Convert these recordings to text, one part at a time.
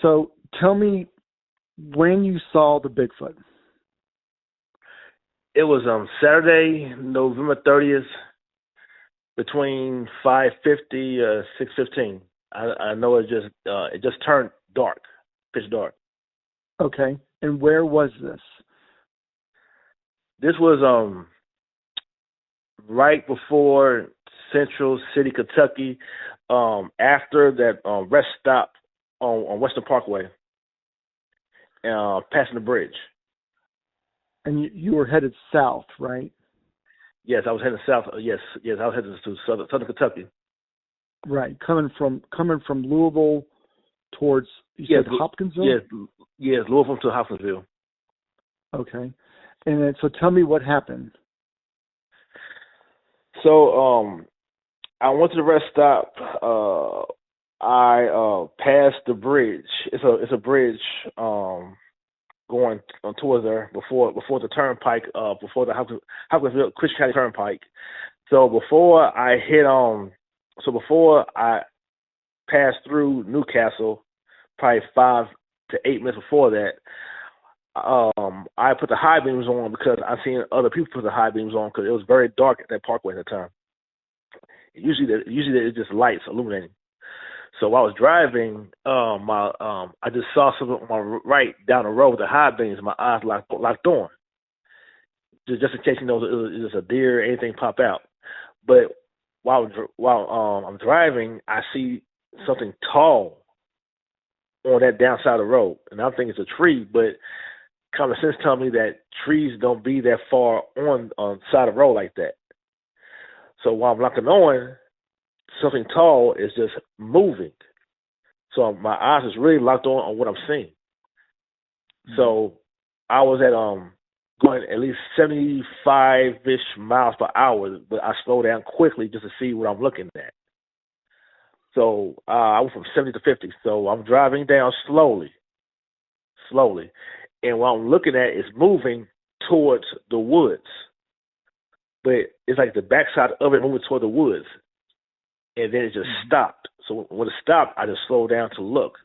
So tell me when you saw the Bigfoot. It was Saturday, November 30th, between 5:50 6:15. I know it just turned dark, pitch dark. Okay. And where was this? This was right before Central City, Kentucky, after that rest stop on Western Parkway, passing the bridge. And you were headed south, right? Yes, I was heading south. Yes, I was heading to southern Kentucky. Right, coming from Louisville towards said Hopkinsville. Yes, Louisville to Hopkinsville. Okay, and then so tell me what happened. So I went to the rest stop. I passed the bridge. It's a bridge going towards there before the turnpike, before the Hopkinsville Christian County Turnpike. So before I passed through Newcastle, probably 5 to 8 minutes before that, I put the high beams on because I seen other people put the high beams on because it was very dark at that parkway at the time. Usually it's just lights illuminating. So while I was driving, I just saw something on my right down the road with the high beams. My eyes locked on, just in case it was a deer or anything pop out. But while I'm driving, I see something tall on that downside of the road, and I think it's a tree. But common sense tells me that trees don't be that far on the side of the road like that. So while I'm locking on, something tall is just moving. So my eyes is really locked on what I'm seeing. So I was at going at least 75-ish miles per hour, but I slowed down quickly just to see what I'm looking at. So I went from 70 to 50. So I'm driving down slowly. And what I'm looking at is moving towards the woods. But it's like the backside of it moving toward the woods. And then it just stopped. So when it stopped, I just slowed down to look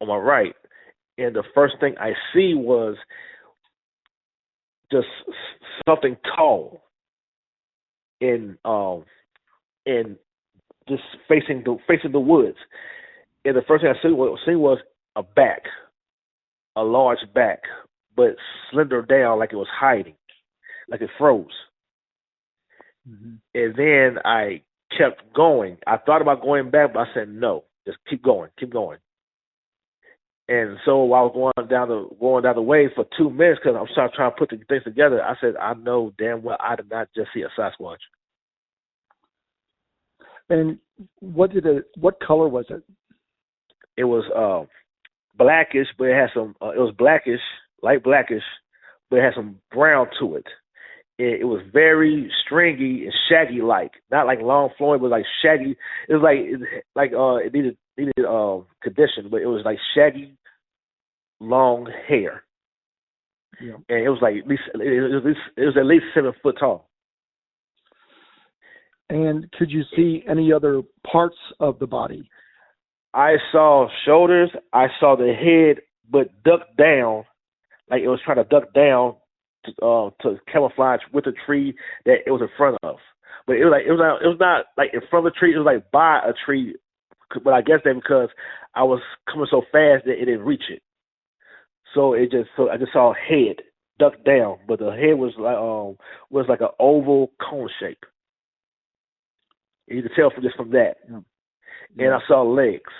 on my right. And the first thing I see was just something tall and just facing the woods. And the first thing I seen was a back, a large back, but slender down like it was hiding, like it froze. Mm-hmm. And then I kept going. I thought about going back, but I said no, just keep going. And so while I was going down the way for 2 minutes, because I'm trying to put the things together, I said, I know damn well I did not just see a Sasquatch. And what color was it? It was blackish, but it had some. It was blackish, light blackish, but it had some brown to it. It was very stringy and shaggy like, not like long flowing, but like shaggy. It was it needed condition, but it was like shaggy, long hair. Yeah. And it was like it was at least 7 foot tall. And could you see any other parts of the body? I saw shoulders. I saw the head, but ducked down, like it was trying to duck down to camouflage with the tree that it was in front of. But it was not like in front of the tree. It was like by a tree. But I guess that because I was coming so fast that it didn't reach it. So I just saw a head ducked down, but the head was like an oval cone shape. You could tell from that. Yeah. And I saw legs.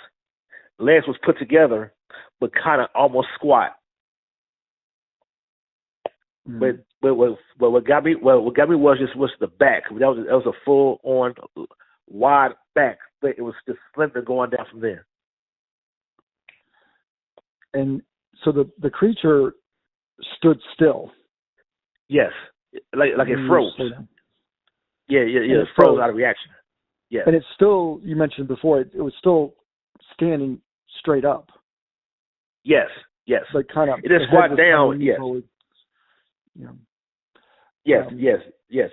Legs was put together, but kind of almost squat. Mm. But what got me was the back. That was a full on wide back, but it was just slender going down from there. And so the creature stood still. Yes, like it froze. Yeah, it froze out of reaction. Yeah. And it's still, you mentioned before, it was still standing straight up. Yes. Like kind of. It just squat down. Yes. Yeah. Yes.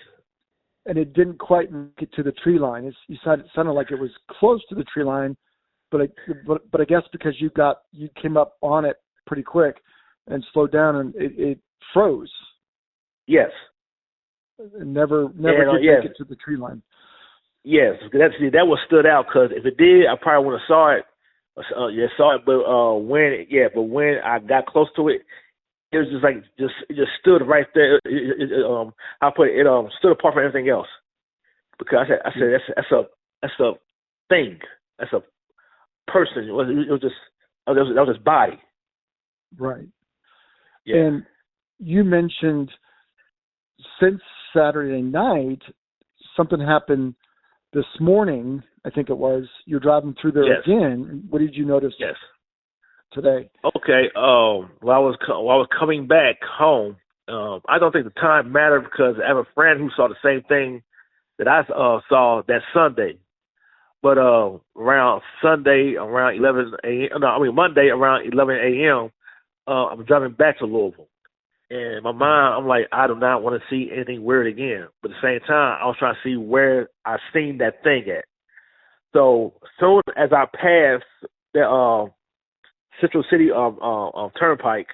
And it didn't quite get to the tree line. You said it sounded like it was close to the tree line, but I guess because you came up on it pretty quick and slowed down, and it froze. Yes. And never did yes. make it to the tree line. Yes, that was stood out, because if it did, I probably would have saw it. Saw it, but when I got close to it, it was it just stood right there. I put it, stood apart from everything else, because I said that's a thing, that's a person. It was just that was his body. Right. Yeah. And you mentioned since Saturday night something happened this morning. I think it was. You're driving through there again. What did you notice? Yes. Today. Okay. While I was coming back home, I don't think the time mattered, because I have a friend who saw the same thing that I saw that Sunday. But around Sunday, around 11 a.m. No, I mean Monday around 11 a.m. I'm driving back to Louisville, and in my mind, I'm like, I do not want to see anything weird again. But at the same time, I was trying to see where I seen that thing at. So soon as I passed the Central City Turnpike,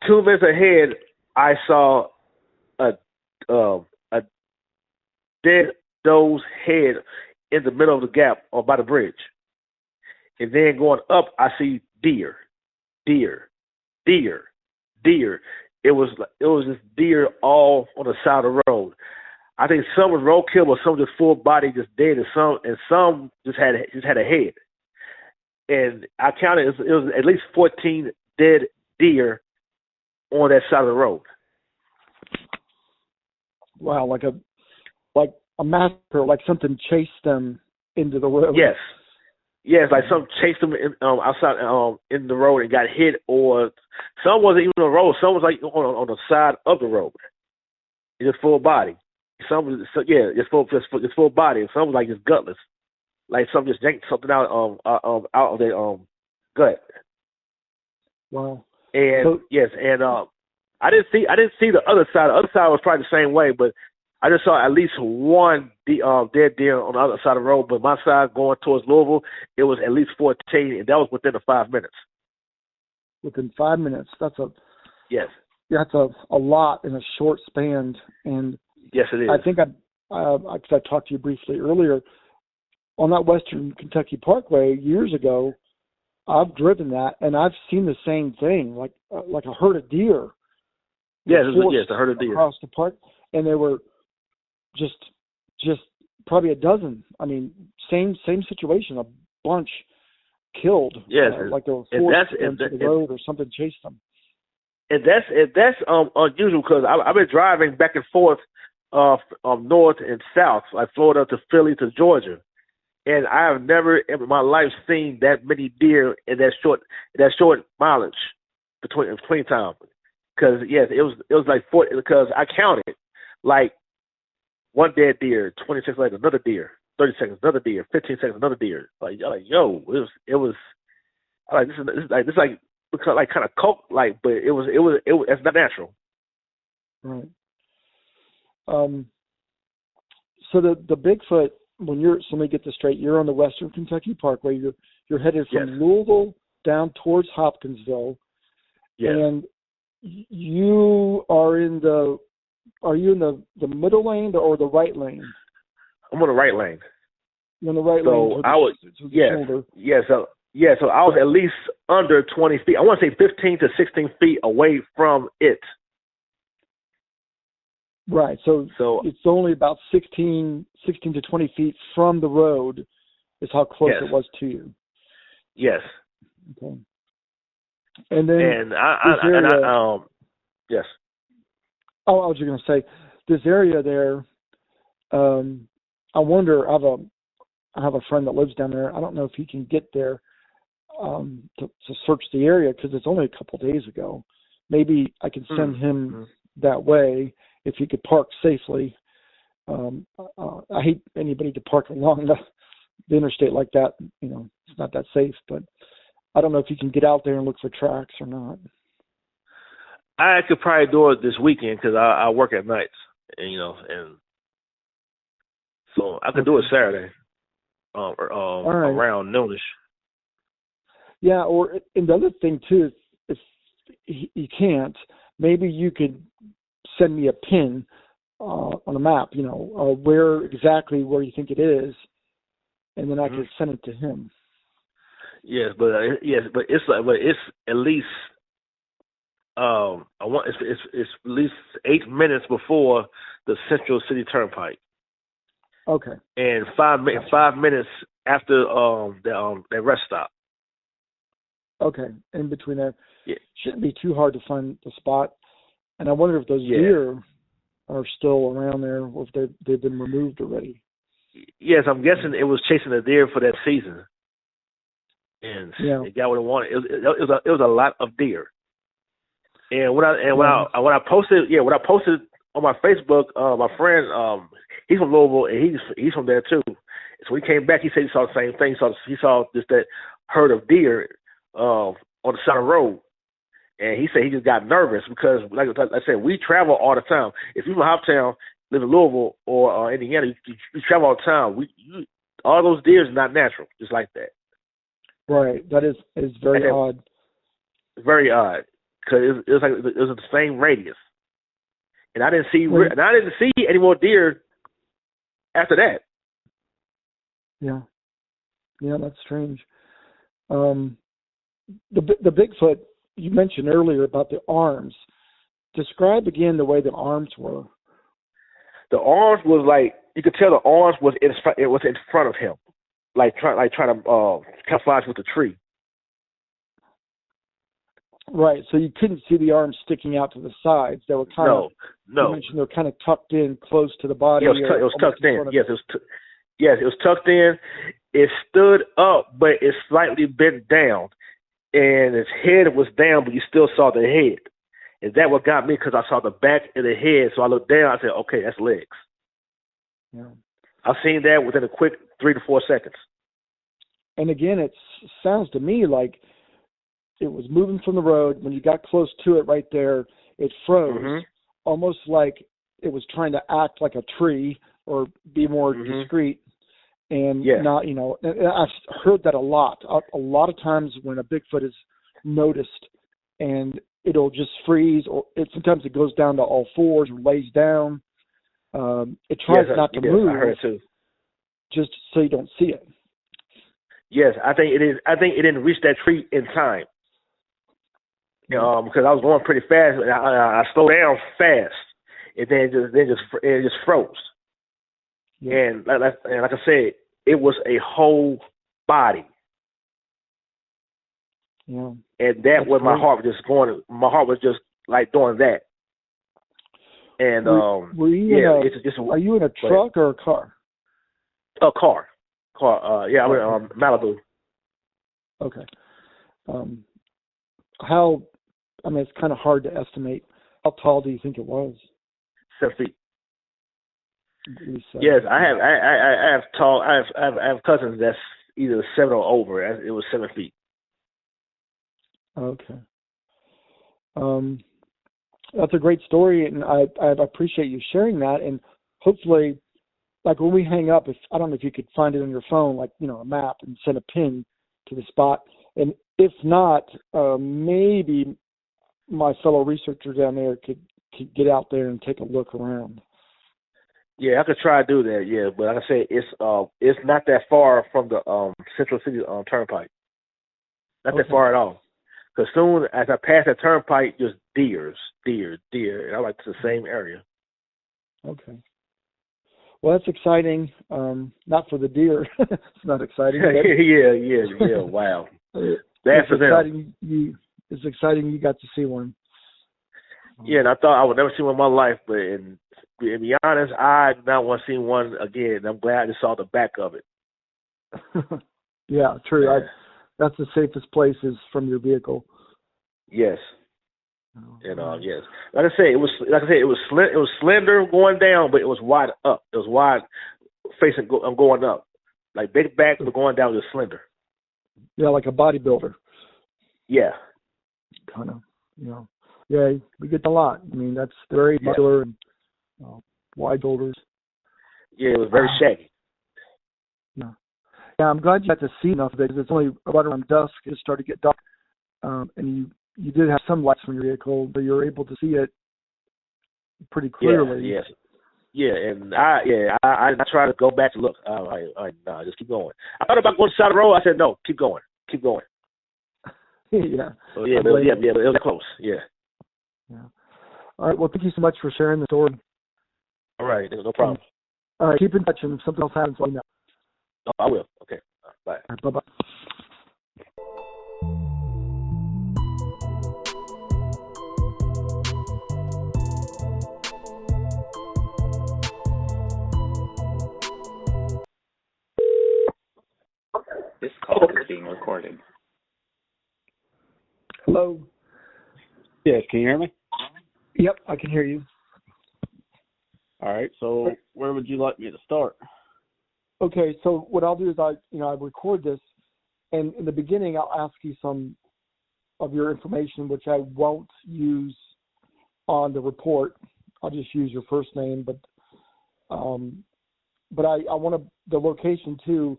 2 minutes ahead, I saw a dead doe's head in the middle of the gap or by the bridge. And then going up, I see deer. It was just deer all on the side of the road. I think some was roadkill, but some just full body, just dead, and some just had a head. And I counted, it was at least 14 dead deer on that side of the road. Wow, like a massacre, like something chased them into the road. Yes, like something chased them outside in the road and got hit, or some wasn't even on the road. Some was like on the side of the road. It's just full body. Some was just full body. And some was like just gutless, like some just yanked something out of their gut. Wow. And I didn't see the other side. The other side was probably the same way, but I just saw at least one dead deer on the other side of the road. But my side going towards Louisville, it was at least 14, and that was within the 5 minutes. Within 5 minutes, that's a lot in a short span. And yes, it is. I think I talked to you briefly earlier on that Western Kentucky Parkway years ago. I've driven that, and I've seen the same thing, like a herd of deer. Yes, a herd of deer across the park, and they were just probably a dozen. I mean, same situation. A bunch killed. Yes, like they were forced into the road or something chased them. And that's unusual, because I've been driving back and forth north and south, like Florida to Philly to Georgia, and I have never in my life seen that many deer in that short mileage between time. Because yes, it was like 40, because I counted like one dead deer, 20 seconds later another deer, 30 seconds another deer, 15 seconds another deer. Like yo, it was like this is like kind of cult like, but it was it's not natural. Right. So the Bigfoot, let me get this straight. You're on the Western Kentucky Parkway. You're headed from Louisville down towards Hopkinsville. Yes. And you are in the middle lane or the right lane? I'm on the right lane. You're on the right lane. So I was So I was at least under 20 feet. I want to say 15 to 16 feet away from it. Right. So it's only about 16 to 20 feet from the road is how close it was to you. Yes. Okay. And then yes. Oh, I was just going to say, this area there, I wonder, I have a friend that lives down there. I don't know if he can get there to search the area, because it's only a couple days ago. Maybe I can send him that way if he could park safely. I hate anybody to park along the interstate like that. It's not that safe, but I don't know if you can get out there and look for tracks or not. I could probably do it this weekend, because I work at nights, and so I could do it Saturday, around noonish. Yeah, and the other thing too, if you can't, maybe you could send me a pin on a map, where you think it is, and then I could send it to him. Yes, but it's at least it's at least 8 minutes before the Central City Turnpike. Okay. And 5 minutes after that rest stop. Okay, in between there. Yeah. Shouldn't be too hard to find the spot. And I wonder if those deer are still around there, or if they've been removed already. Yes, I'm guessing it was chasing a deer for that season, and it got what it wanted. It was a lot of deer. And when I posted on my Facebook, my friend, he's from Louisville and he's from there too. So when he came back, he said he saw the same thing. So he saw just that herd of deer on the side of the road. And he said he just got nervous because, like I said, we travel all the time. If you're from Hoptown, live in Louisville or Indiana, you travel all the time. All those deer is not natural, just like that. Right. That is very odd. Very odd, because it was the same radius, and I didn't see any more deer after that. Yeah. Yeah, that's strange. The Bigfoot you mentioned earlier about the arms. Describe again the way the arms were. The arms was like, you could tell the arms was in front of him, like trying to camouflage with the tree. Right. So you couldn't see the arms sticking out to the sides. They were kind of. No. You mentioned they were kind of tucked in close to the body. It was tucked in. Yes, it was tucked in. It stood up, but it slightly bent down, and its head was down, but you still saw the head. And that what got me, because I saw the back of the head. So I looked down. I said, "Okay, that's legs." Yeah. I've seen that within a quick 3 to 4 seconds. And again, it sounds to me like it was moving from the road. When you got close to it right there, it froze, almost like it was trying to act like a tree or be more discreet. And not, I've heard that a lot. A lot of times when a Bigfoot is noticed, and it'll just freeze, or sometimes it goes down to all fours or lays down. It tries not to move. I heard it too. Just so you don't see it. Yes, I think it is. I think it didn't reach that tree in time. Because I was going pretty fast, and I slowed down fast, and then it just froze. Yeah. And like I said, it was a whole body. Yeah. And that's where my heart was just going. My heart was just like doing that. And were you are you in a truck or a car? A car. Yeah, I'm in Malibu. Okay. It's kind of hard to estimate. How tall do you think it was? 7 feet. Yes, I have cousins that's either 7 or over. It was 7 feet. Okay. That's a great story, and I appreciate you sharing that. And hopefully, like when we hang up, I don't know if you could find it on your phone, like a map, and send a pin to the spot. And if not, maybe my fellow researcher down there could get out there and take a look around. Yeah, I could try to do that. Yeah, but like I said, it's not that far from the Central City Turnpike. Not that far at all. Because soon as I pass that turnpike, just deer, and I'm like, it's the same area. Okay. Well, that's exciting. Not for the deer. It's not exciting. Yeah. Wow. That's exciting. It's exciting you got to see one. Yeah, and I thought I would never see one in my life, but to be honest, I do not want to see one again. I'm glad I just saw the back of it. Yeah, true. Yeah. That's the safest place is from your vehicle. Yes. And yes, like I said, it was slender going down, but it was wide up. It was wide facing going up, like big back, but going down was slender. Yeah, like a bodybuilder. Yeah. Kind of. Yeah, we get a lot. I mean, that's very muscular and wide shoulders. Yeah, it was very shaggy. Yeah. Yeah, I'm glad you got to see enough of it because it's only right around dusk. It started to get dark, and you did have some lights from your vehicle, but you were able to see it pretty clearly. Yes. Yeah, and I tried to go back to look. No, just keep going. I thought about going to the side of the road. I said, no, keep going. Yeah. So it was close. Yeah. All right. Well, thank you so much for sharing the story. All right, no problem. All right. Keep in touch, and if something else happens, let me know. Oh, I will. Okay. Bye. All right, bye-bye. This call is being recorded. Hello. Yes, can you hear me? Yep, I can hear you. All right, so where would you like me to start? Okay, so what I'll do is I record this, and in the beginning I'll ask you some of your information, which I won't use on the report. I'll just use your first name, but I want the location too.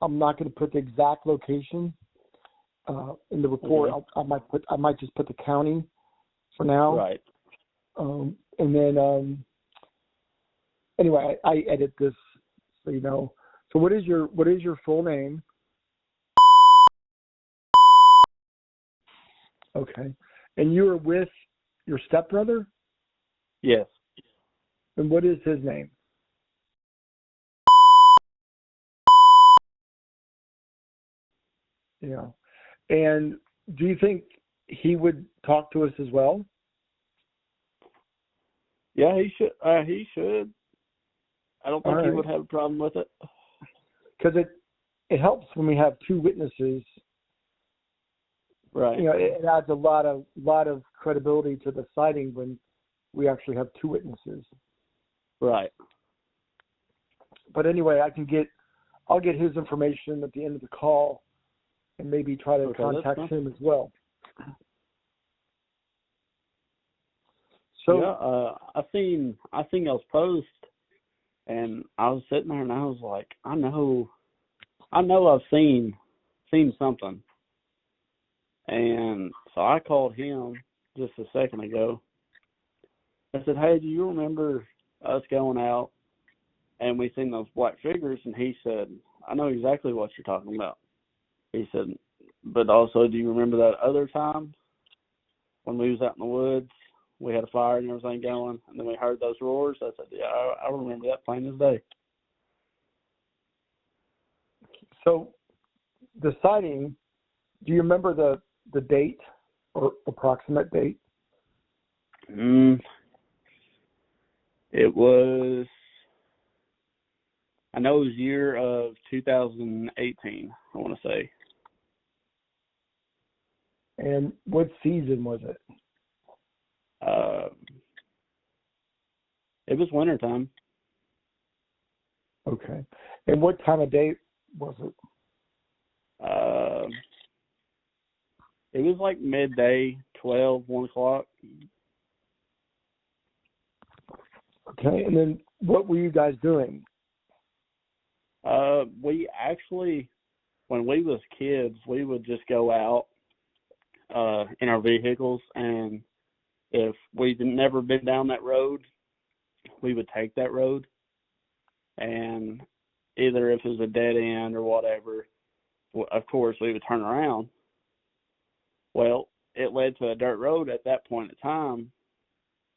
I'm not going to put the exact location in the report. Mm-hmm. I might just put the county for now. Right. And then anyway, I edit this so you know. So what is your full name? Okay. And you were with your stepbrother? Yes. And what is his name? Yeah. And do you think he would talk to us as well? Yeah, he should. He should. I don't think All he right. would have a problem with it. Because it helps when we have two witnesses. Right. You know, it adds a lot of credibility to the sighting when we actually have two witnesses. Right. But anyway, I'll get his information at the end of the call and maybe try to contact him as well. So yeah, I seen those posts, and I was sitting there and I was like, I know I've seen something. And so I called him just a second ago. I said, hey, do you remember us going out and we seen those black figures? And he said, I know exactly what you're talking about. He said, but also, do you remember that other time when we was out in the woods, we had a fire and everything going, and then we heard those roars? I said, yeah, I remember that plain as day. So the sighting, do you remember the date or approximate date? It was, I know it was year of 2018, I want to say. And what season was it? It was wintertime. Okay. And what time of day was it? It was like midday, 1 o'clock. Okay. And then what were you guys doing? We actually, when we was kids, we would just go out in our vehicles, and if we'd never been down that road, we would take that road, and either if it was a dead end or whatever, of course we would turn around. Well, it led to a dirt road at that point in time,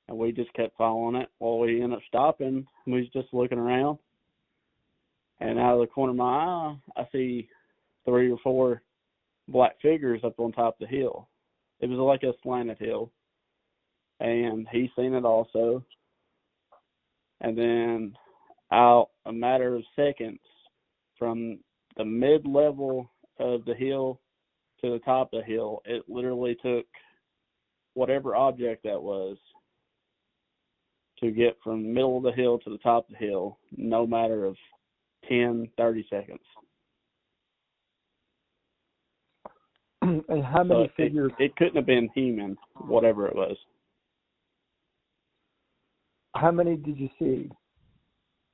and we just kept following it. Well, we ended up stopping, and we was just looking around, and out of the corner of my eye, I see 3 or 4 black figures up on top of the hill. It was like a slanted hill, and he seen it also. And then out a matter of seconds, from the mid-level of the hill to the top of the hill, it literally took whatever object that was to get from the middle of the hill to the top of the hill, no matter of 10, 30 seconds. And how many figures? It couldn't have been human, whatever it was. How many did you see?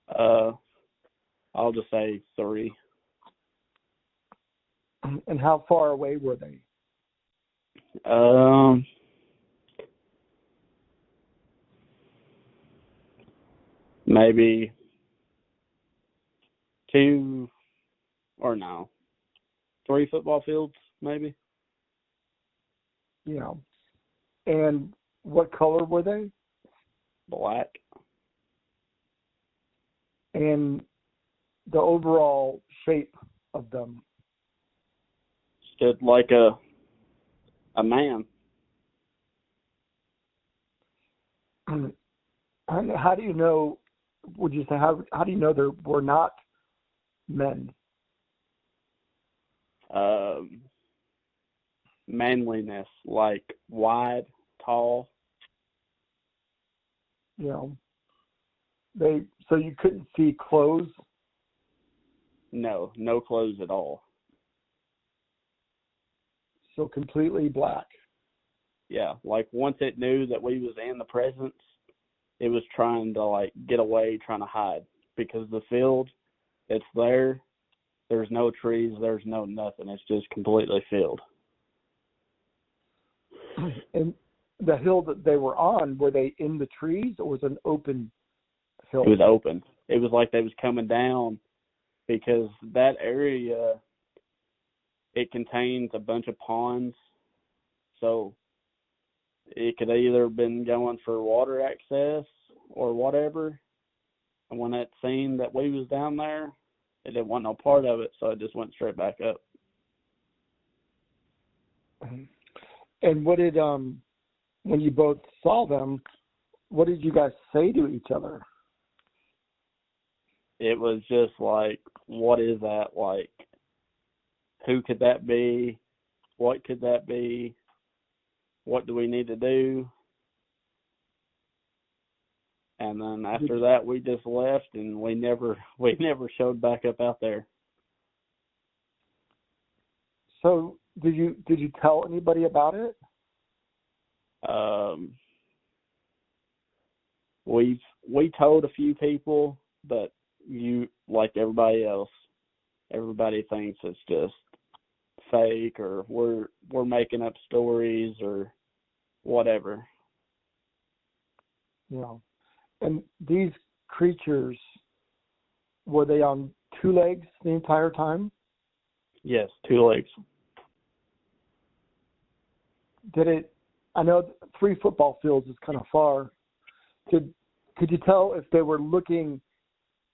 I'll just say 3. And how far away were they? Maybe 3 football fields, maybe. Yeah. And what color were they? Black. And the overall shape of them? Stood like a man. And how do you know, would you say, how do you know there were not men? Manliness, like wide, tall. You know, so you couldn't see clothes? No clothes at all. So completely black. Yeah, like once it knew that we was in the presence, it was trying to like get away, trying to hide, because the field, it's there. There's no trees. There's no nothing. It's just completely filled. And the hill that they were on, were they in the trees, or was it an open hill? It was open. It was like they was coming down, because that area, it contains a bunch of ponds. So it could either been going for water access or whatever. And when it seen that we was down there, it didn't want no part of it, so it just went straight back up. And what did, when you both saw them, what did you guys say to each other? It was just like, what is that? Like, who could that be? What could that be? What do we need to do? And then after that, we just left, and we never showed back up out there. So did you tell anybody about it? We told a few people, but like everybody else, everybody thinks it's just fake, or we're making up stories or whatever. Yeah. And these creatures, were they on 2 legs the entire time? Yes, 2 legs. I know 3 football fields is kind of far. Could you tell if they were looking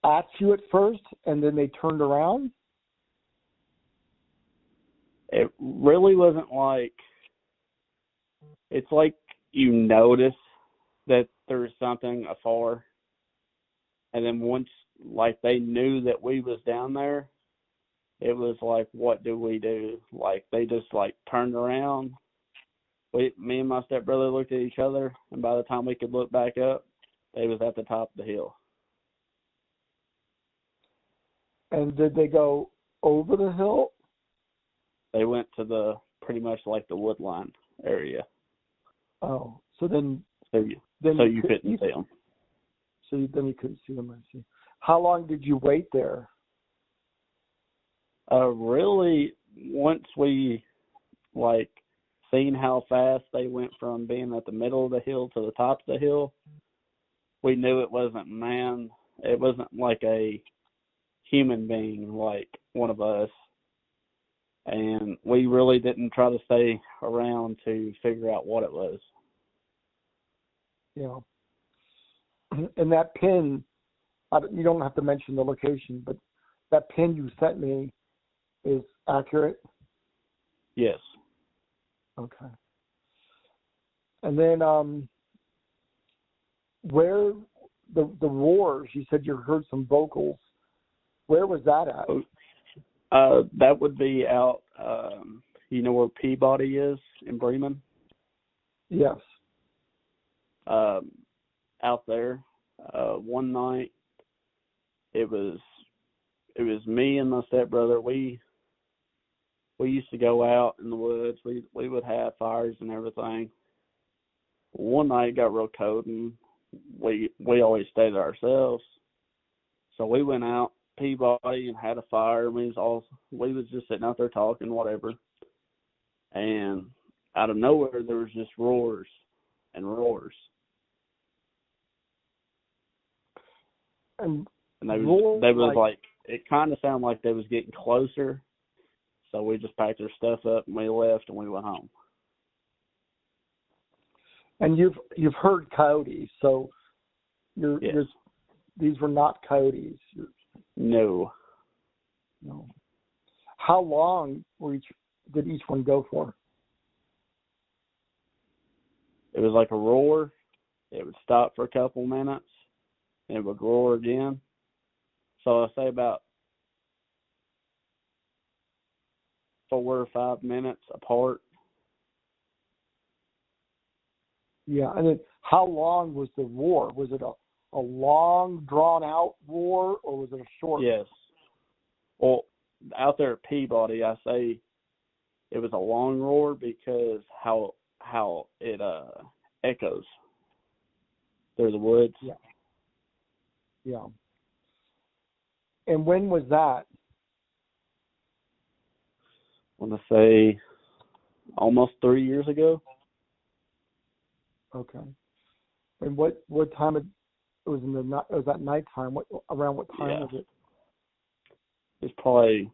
at you at first and then they turned around? It really wasn't like, it's like you notice that there's something afar, and then once like they knew that we was down there, it was like, what do we do? Like they just like turned around. Me and my stepbrother looked at each other, and by the time we could look back up, they was at the top of the hill. And did they go over the hill? They went to pretty much like the woodline area. Oh, so then you couldn't see them. So then you couldn't see them, I see. How long did you wait there? Really, once we like seen how fast they went from being at the middle of the hill to the top of the hill, we knew it wasn't man. It wasn't like a human being like one of us. And we really didn't try to stay around to figure out what it was. Yeah. And that pin, you don't have to mention the location, but that pin you sent me is accurate? Yes. Okay. And then where the roars, you said you heard some vocals. Where was that at? That would be out, you know where Peabody is in Bremen? Yes. Out there. One night, it was me and my stepbrother. We used to go out in the woods. We would have fires and everything. One night it got real cold, and we always stayed there ourselves. So we went out Peabody and had a fire. We was just sitting out there talking, whatever. And out of nowhere, there was just roars and roars. And they was like, it kind of sounded like they was getting closer. So we just packed our stuff up and we left and we went home. And you've heard coyotes, so these were not coyotes. No. How long did each one go for? It was like a roar. It would stop for a couple minutes, and it would roar again. So I say about 4 or 5 minutes apart. Yeah, and then how long was the roar? Was it a long, drawn-out roar, or was it a short? Yes. Well, out there at Peabody, I say it was a long roar because how it echoes through the woods. Yeah. And when was that? I want to say almost 3 years ago. Okay. And what time it was it was at nighttime? Around what time was it? It's probably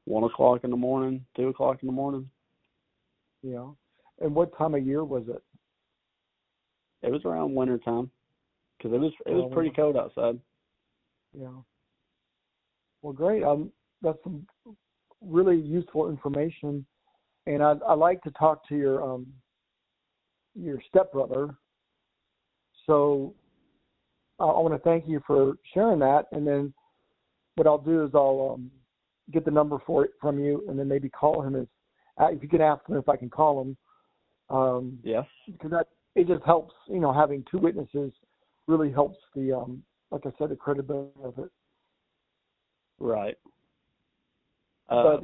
1 o'clock in the morning, 2 o'clock in the morning. Yeah. And what time of year was it? It was around winter time because it was pretty cold outside. Yeah. Well, great. That's some really useful information, and I'd like to talk to your stepbrother. So I want to thank you for sharing that, and then what I'll do is I'll get the number for it from you, and then maybe call him if you can ask him if I can call him. Yes. Because it just helps, having two witnesses really helps the, like I said, the credibility of it. Right. But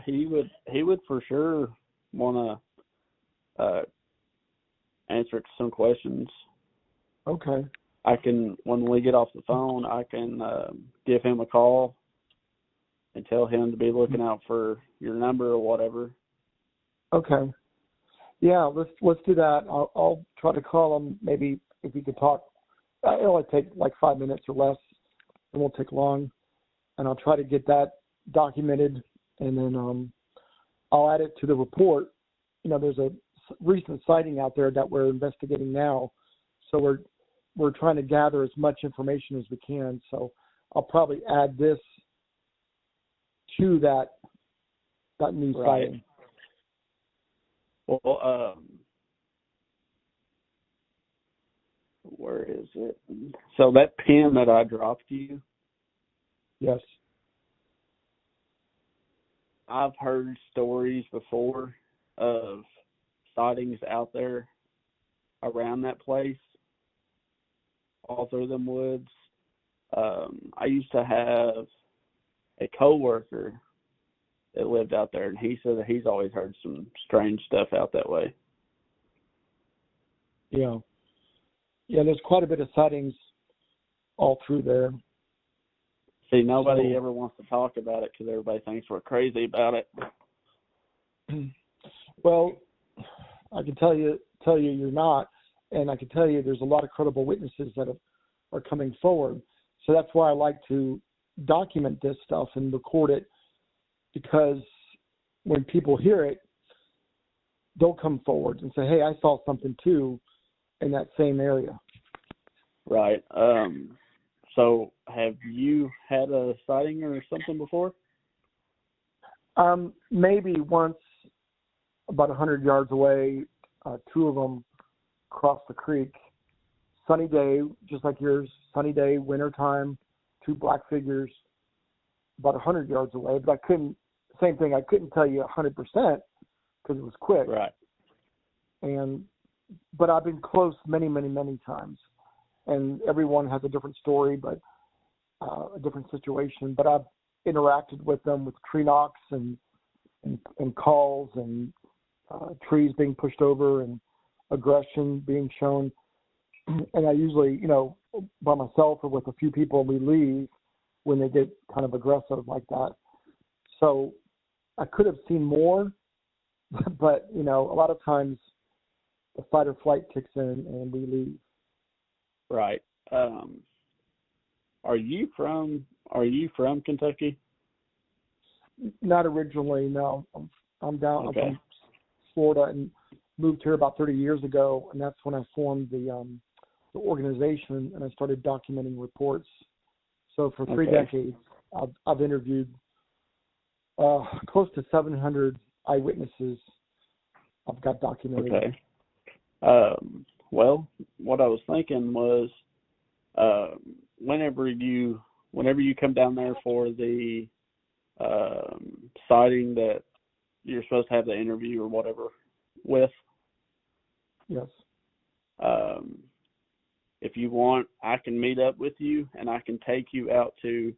he would for sure want to answer some questions. Okay. When we get off the phone, I can give him a call and tell him to be looking out for your number or whatever. Okay. Yeah, let's do that. I'll try to call him. Maybe if we could talk, it'll only take like 5 minutes or less. It won't take long, and I'll try to get that documented, and then I'll add it to the report. There's a recent sighting out there that we're investigating now, so we're trying to gather as much information as we can. So I'll probably add this to that new sighting. Well, where is it? So that pin that I dropped you. Yes. I've heard stories before of sightings out there around that place, all through them woods. I used to have a coworker that lived out there, and he said that he's always heard some strange stuff out that way. Yeah. Yeah, there's quite a bit of sightings all through there. See, nobody ever wants to talk about it because everybody thinks we're crazy about it. Well, I can tell you you're not, and I can tell you there's a lot of credible witnesses that are coming forward. So that's why I like to document this stuff and record it, because when people hear it, they'll come forward and say, hey, I saw something too in that same area. Right. So have you had a sighting or something before? Maybe once, about 100 yards away, two of them crossed the creek. Sunny day, just like yours, sunny day, wintertime, two black figures, about 100 yards away. But I couldn't tell you 100% because it was quick. Right. But I've been close many, many, many times. And everyone has a different story, but a different situation. But I've interacted with them with tree knocks and calls and trees being pushed over and aggression being shown. And I usually, by myself or with a few people, we leave when they get kind of aggressive like that. So I could have seen more, but, you know, a lot of times the fight or flight kicks in and we leave. Right. Are you from Kentucky? Not originally, no. I'm down. Okay. I'm from Florida and moved here about 30 years ago, and that's when I formed the organization and I started documenting reports. So for 3 decades, I've interviewed close to 700 eyewitnesses. I've got documented. Okay. Well, what I was thinking was, whenever you come down there for the sighting that you're supposed to have the interview or whatever with. Yes. If you want, I can meet up with you and I can take you out to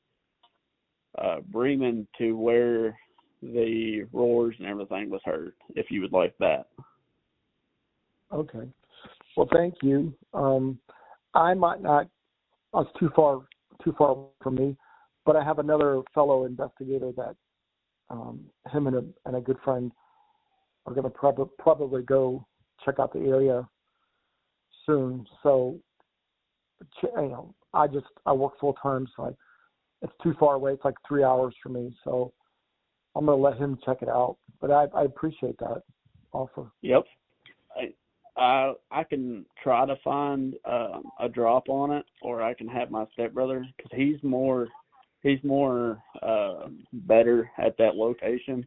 Raymond to where the roars and everything was heard, if you would like that. Okay. Well, thank you. I might not. It's too far from me, but I have another fellow investigator that him and a good friend are going to probably go check out the area soon. So, you know, I work full time, so it's too far away. It's like 3 hours for me. So I'm going to let him check it out. But I appreciate that offer. Yep. I can try to find a drop on it, or I can have my stepbrother, because he's more better at that location.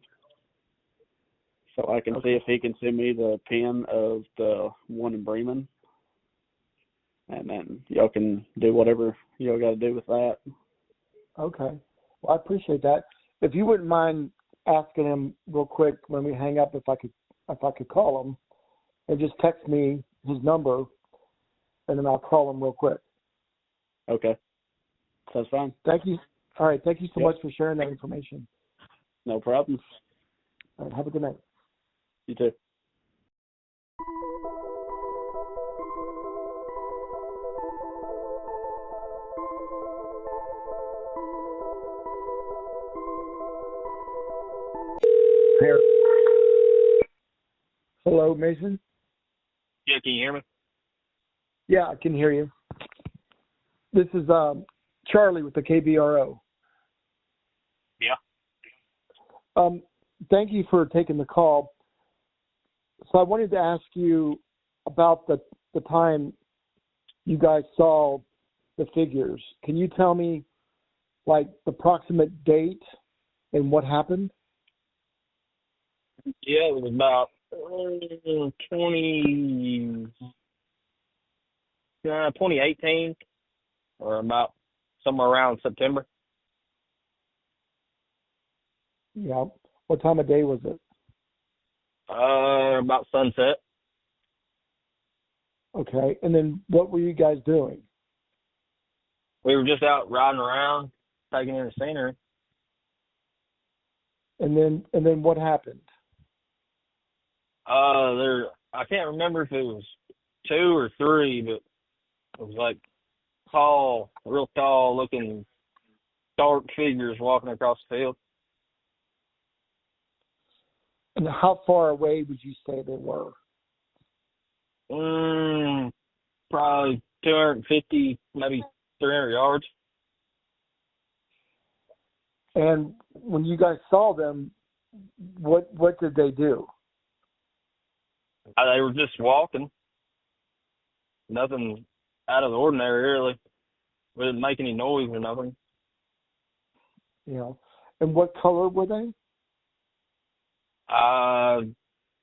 So I can see if he can send me the pin of the one in Bremen, and then y'all can do whatever y'all got to do with that. Okay. Well, I appreciate that. If you wouldn't mind asking him real quick when we hang up, if I could call him, and just text me his number, and then I'll call him real quick. Okay. That's fine. Thank you. All right. Thank you so much for sharing that information. No problem. All right, have a good night. You too. Here. Hello, Mason? Yeah, can you hear me? Yeah, I can hear you. This is Charlie with the KBRO. Yeah. Thank you for taking the call. So I wanted to ask you about the time you guys saw the figures. Can you tell me, like, the approximate date and what happened? Yeah, it was about 2018, or about somewhere around September. Yeah. What time of day was it? About sunset. Okay. And then what were you guys doing? We were just out riding around, taking in the scenery. And then what happened? I can't remember if it was 2 or 3, but it was like tall, real tall looking, dark figures walking across the field. And how far away would you say they were? Probably 250, maybe 300 yards. And when you guys saw them, what did they do? They were just walking. Nothing out of the ordinary, really. We didn't make any noise or nothing. You know, and what color were they?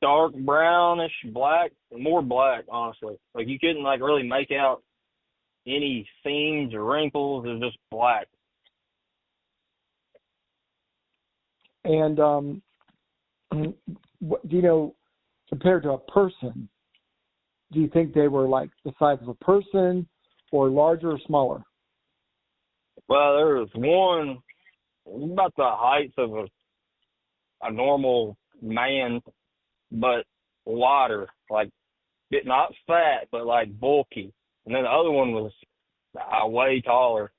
Dark brownish, black, more black, honestly. Like, you couldn't, like, really make out any seams or wrinkles. It was just black. And what, do you know, compared to a person, do you think they were like the size of a person, or larger or smaller? Well, there was one about the height of a normal man, but wider, like not fat, but like bulky. And then the other one was way taller.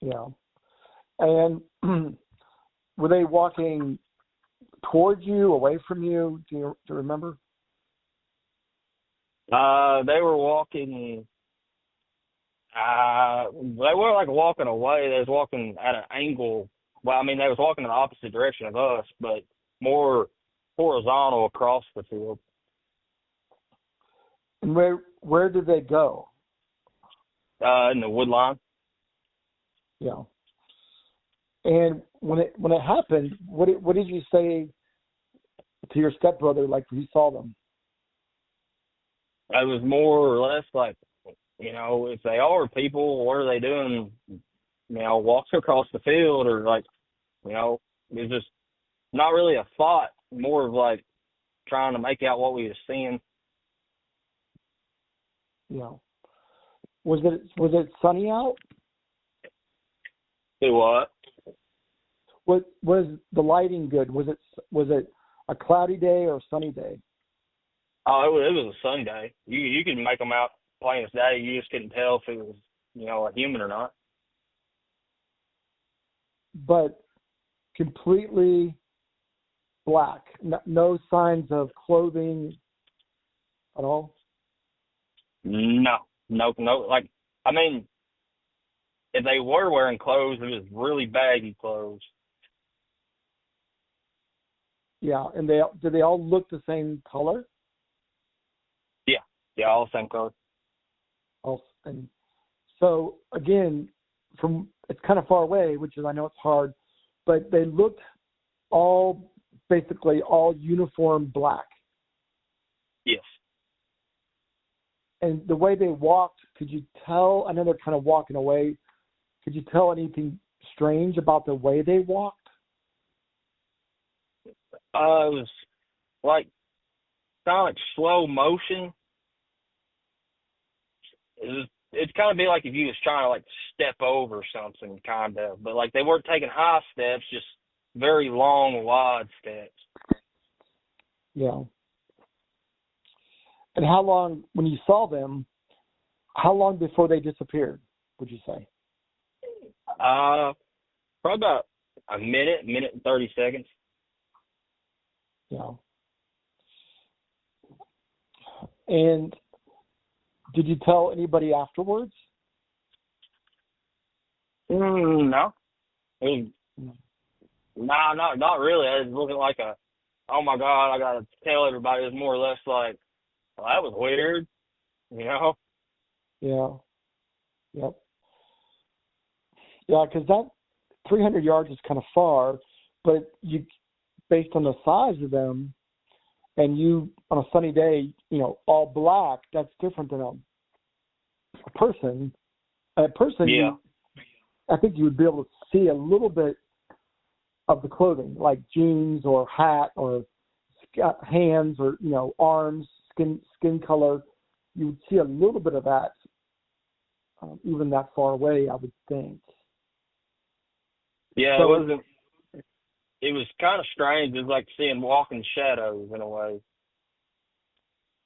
Yeah. And were they walking towards you, away from you? Do you remember? They were walking. They were like walking away. They was walking at an angle. Well, I mean, they was walking in the opposite direction of us, but more horizontal across the field. And where did they go? In the wood line. Yeah. And when it happened, what did you say to your stepbrother, like when you saw them? It was more or less like, if they are people, what are they doing? Walking across the field, or like, it's just not really a thought. More of like trying to make out what we were seeing. Yeah. Was it sunny out? Do what? Was the lighting good? Was it a cloudy day or a sunny day? Oh, it was a sunny day. You could make them out plain as day. You just couldn't tell if it was, a human or not. But completely black. No signs of clothing at all? No. Like, I mean, if they were wearing clothes, it was really baggy clothes. Yeah, and did they all look the same color? Yeah, all the same color. And so again, it's kind of far away, which is, I know it's hard, but they looked basically all uniform black. Yes. And the way they walked, could you tell? I know they're kind of walking away. Could you tell anything strange about the way they walked? It was like kind of like slow motion. It's kind of be like if you was trying to like step over something, kind of, but like they weren't taking high steps, just very long, wide steps. Yeah. And how long, when you saw them, how long before they disappeared, would you say? Probably about a minute and 30 seconds. Yeah. And did you tell anybody afterwards? No. Not really. It was looking like oh my God, I got to tell everybody. It was more or less like, well, that was weird, Yeah. Yep. Yeah, because that 300 yards is kind of far, but based on the size of them, and you on a sunny day, all black, that's different than a person. A person, yeah. I think you would be able to see a little bit of the clothing, like jeans or hat or hands or arms, skin color. You would see a little bit of that, even that far away, I would think. Yeah, so it was kind of strange. It was like seeing walking shadows in a way.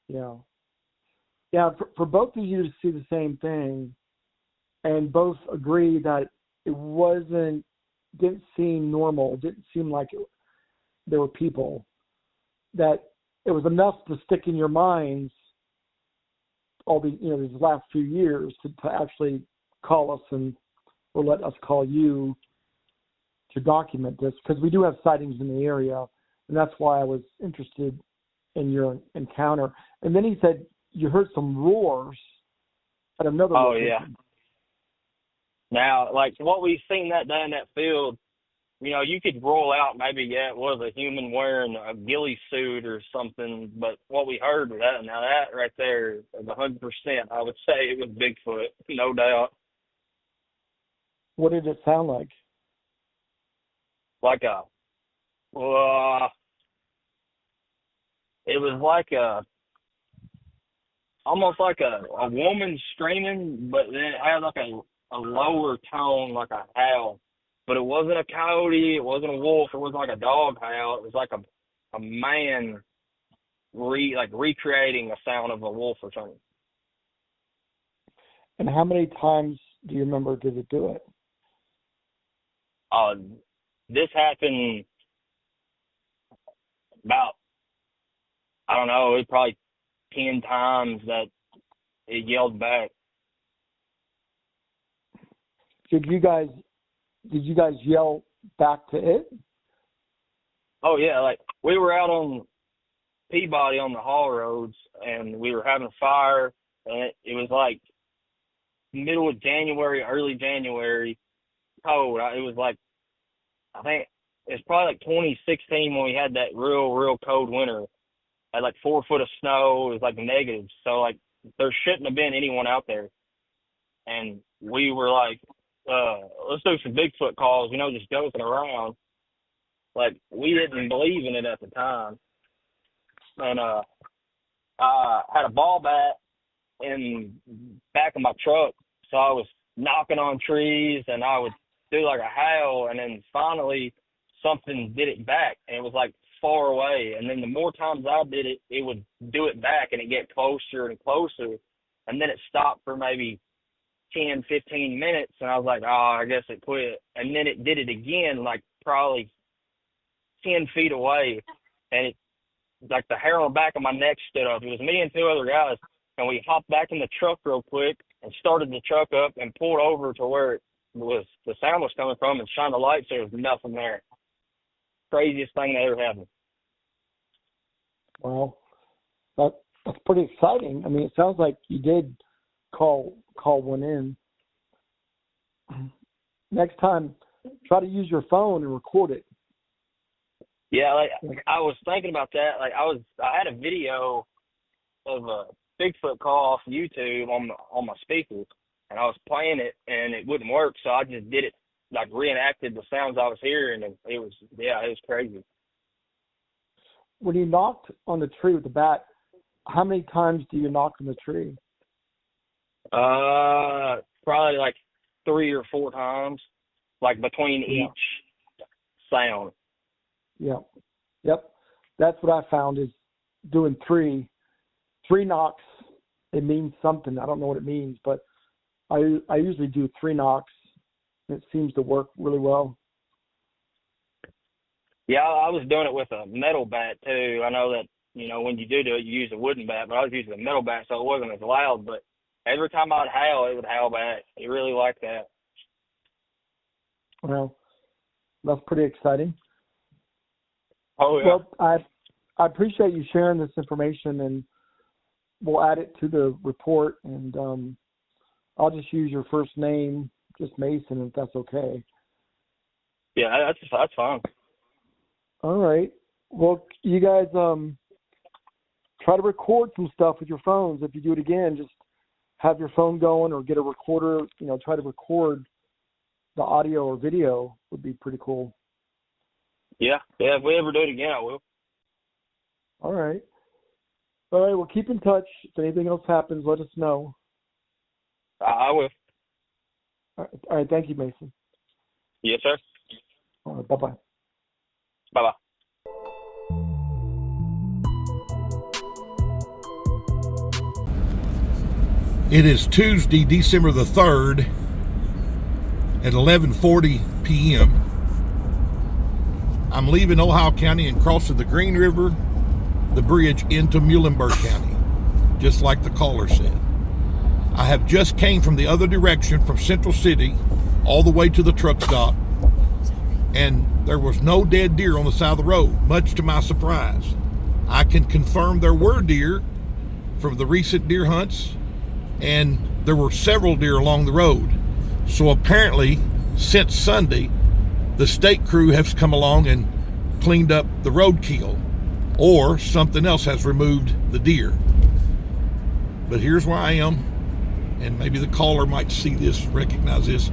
Yeah. Yeah, for both of you to see the same thing and both agree that it didn't seem normal, didn't seem like there were people, that it was enough to stick in your minds all these last few years to actually call us or let us call you to document this, because we do have sightings in the area, and that's why I was interested in your encounter. And then he said you heard some roars at another location. Yeah. Now, like what we've seen that day in that field, you could roll out maybe, it was a human wearing a ghillie suit or something, but what we heard was that right there is 100%, I would say it was Bigfoot, no doubt. What did it sound like? Like it was like almost like a woman screaming, but then it had like a lower tone, like a howl. But it wasn't a coyote, it wasn't a wolf, it wasn't like a dog howl. It was like a man recreating a sound of a wolf or something. And how many times do you remember did it do it? Uh, this happened about, I don't know, it probably 10 times that it yelled back. Did you guys yell back to it? Oh yeah, like we were out on Peabody on the haul roads, and we were having a fire, and it was like middle of January, early January, cold. It was like, I think it's probably like 2016 when we had that real cold winter. Had like 4 foot of snow. It was like negatives. So like there shouldn't have been anyone out there. And we were like, let's do some Bigfoot calls, just joking around. Like we didn't believe in it at the time. And I had a ball bat in back of my truck. So I was knocking on trees, and I would do like a howl, and then finally something did it back, and it was like far away. And then the more times I did it, it would do it back, and it get closer and closer. And then it stopped for maybe 10, 15 minutes, and I was like, I guess it quit. And then it did it again, like probably 10 feet away, and it, like the hair on the back of my neck stood up. It was me and 2 other guys, and we hopped back in the truck real quick and started the truck up and pulled over to where it was, the sound was coming from, and shined the lights. There was nothing there. Craziest thing that ever happened. Well, that's pretty exciting. I mean, it sounds like you did call one in. Next time, try to use your phone and record it. Yeah, like I was thinking about that. Like I had a video of a Bigfoot call off YouTube on my speaker, and I was playing it, and it wouldn't work, so I just did it, like reenacted the sounds I was hearing, and it was crazy. When you knocked on the tree with the bat, how many times do you knock on the tree? Probably like 3 or 4 times, like between each sound. Yeah. Yep. That's what I found is doing 3 knocks. It means something. I don't know what it means, but I usually do 3 knocks. It seems to work really well. Yeah, I was doing it with a metal bat too. I know that, when you do it, you use a wooden bat, but I was using a metal bat, so it wasn't as loud, but every time I'd howl, it would howl back. It really liked that. Well, that's pretty exciting. Oh, yeah. Well, I appreciate you sharing this information, and we'll add it to the report, and I'll just use your first name, just Mason, if that's okay. Yeah, that's fine. All right. Well, you guys try to record some stuff with your phones. If you do it again, just have your phone going or get a recorder, try to record the audio or video would be pretty cool. Yeah, if we ever do it again, I will. All right. Well, keep in touch. If anything else happens, let us know. I will. All right. Thank you, Mason. Yes, sir. All right. Bye-bye. Bye-bye. It is Tuesday, December the 3rd at 11:40 p.m. I'm leaving Ohio County and crossing the Green River, the bridge into Muhlenberg County, just like the caller said. I have just came from the other direction, from Central City, all the way to the truck stop, and there was no dead deer on the side of the road, much to my surprise. I can confirm there were deer from the recent deer hunts, and there were several deer along the road. So apparently, since Sunday, the state crew has come along and cleaned up the roadkill, or something else has removed the deer. But here's where I am, and maybe the caller might see this, recognize this,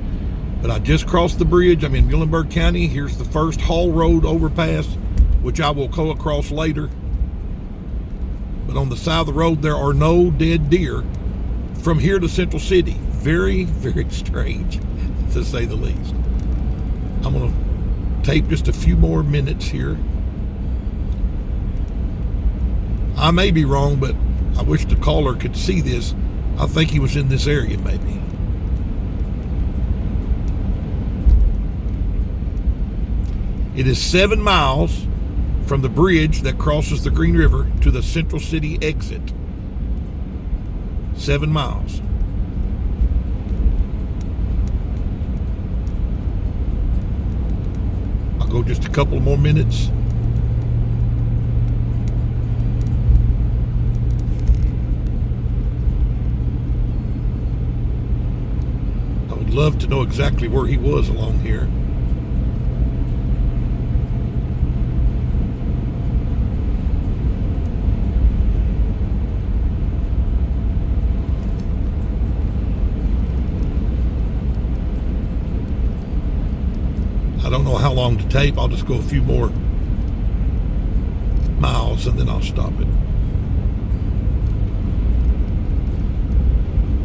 but I just crossed the bridge. I'm in Muhlenberg County. Here's the first haul road overpass, which I will go across later. But on the side of the road, there are no dead deer from here to Central City. Very, very strange, to say the least. I'm going to tape just a few more minutes here. I may be wrong, but I wish the caller could see this. I think he was in this area, maybe. It is 7 miles from the bridge that crosses the Green River to the Central City exit. 7 miles. I'll go just a couple more minutes. I would love to know exactly where he was along here. I don't know how long to tape. I'll just go a few more miles and then I'll stop it.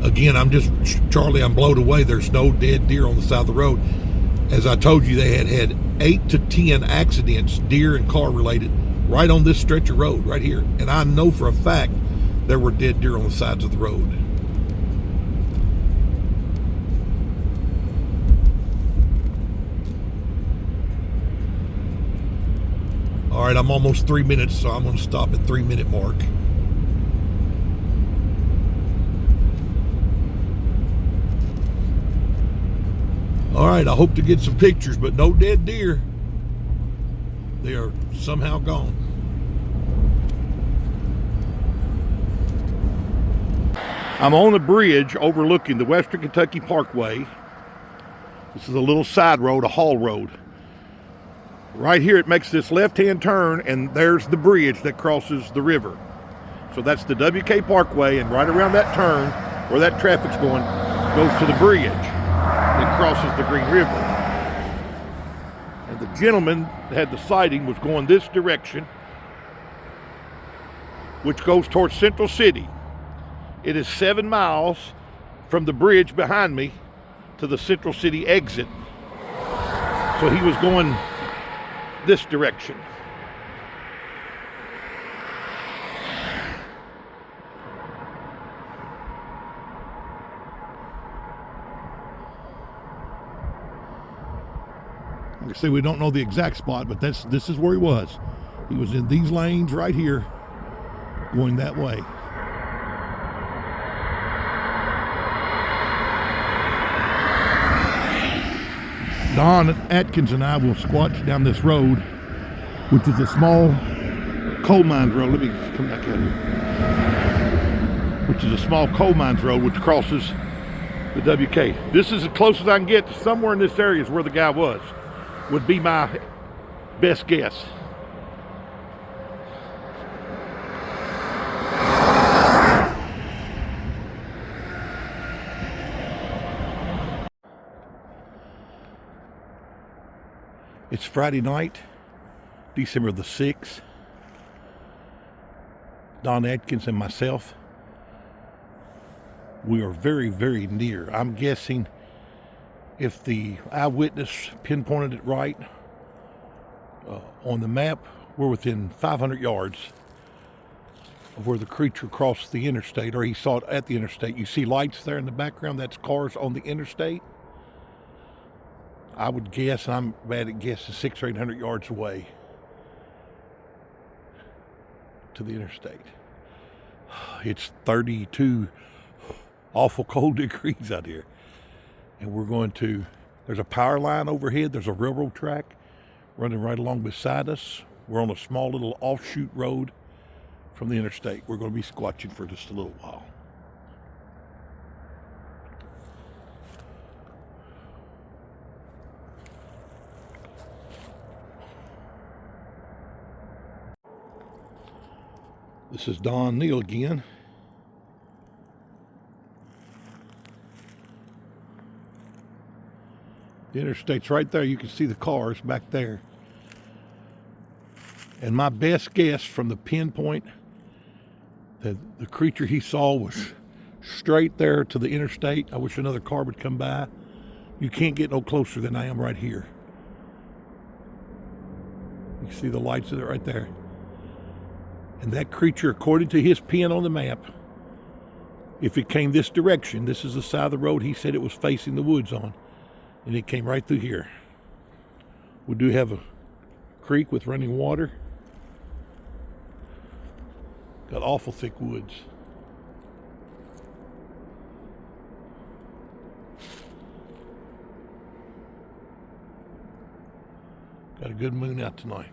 Again, Charlie, I'm blown away. There's no dead deer on the side of the road. As I told you, they had 8 to 10 accidents, deer and car related, right on this stretch of road right here. And I know for a fact there were dead deer on the sides of the road. All right, I'm almost 3 minutes, so I'm going to stop at 3 minute mark. All right, I hope to get some pictures, but no dead deer. They are somehow gone. I'm on the bridge overlooking the Western Kentucky Parkway. This is a little side road, a haul road. Right here, it makes this left-hand turn, and there's the bridge that crosses the river. So that's the WK Parkway, and right around that turn, where that traffic's going, goes to the bridge that crosses the Green River. And the gentleman that had the sighting was going this direction, which goes towards Central City. It is 7 miles from the bridge behind me to the Central City exit. So he was going this direction. Like I say, we don't know the exact spot, but this is where he was. He was in these lanes right here, going that way. Don Adkins and I will squatch down this road, which is a small coal mines road. Let me come back out here. Which is a small coal mines road which crosses the WK. This is as close as I can get to somewhere in this area is where the guy was. Would be my best guess. It's Friday night, December the 6th. Don Adkins and myself, we are very, very near. I'm guessing if the eyewitness pinpointed it right on the map, we're within 500 yards of where the creature crossed the interstate, or he saw it at the interstate. You see lights there in the background, that's cars on the interstate. I would guess, and I'm bad at guessing, 600 or 800 yards away to the interstate. It's 32 awful cold degrees out here. And we're going to, there's a power line overhead, there's a railroad track running right along beside us. We're on a small little offshoot road from the interstate. We're going to be squatching for just a little while. This is Don Neal again. The interstate's right there. You can see the cars back there. And my best guess from the pinpoint that the creature he saw was straight there to the interstate. I wish another car would come by. You can't get no closer than I am right here. You see the lights of it right there. And that creature, according to his pin on the map, if it came this direction, this is the side of the road he said it was facing the woods on, and it came right through here. We do have a creek with running water. Got awful thick woods. Got a good moon out tonight.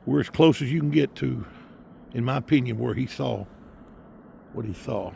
We're as close as you can get to, in my opinion, where he saw what he saw.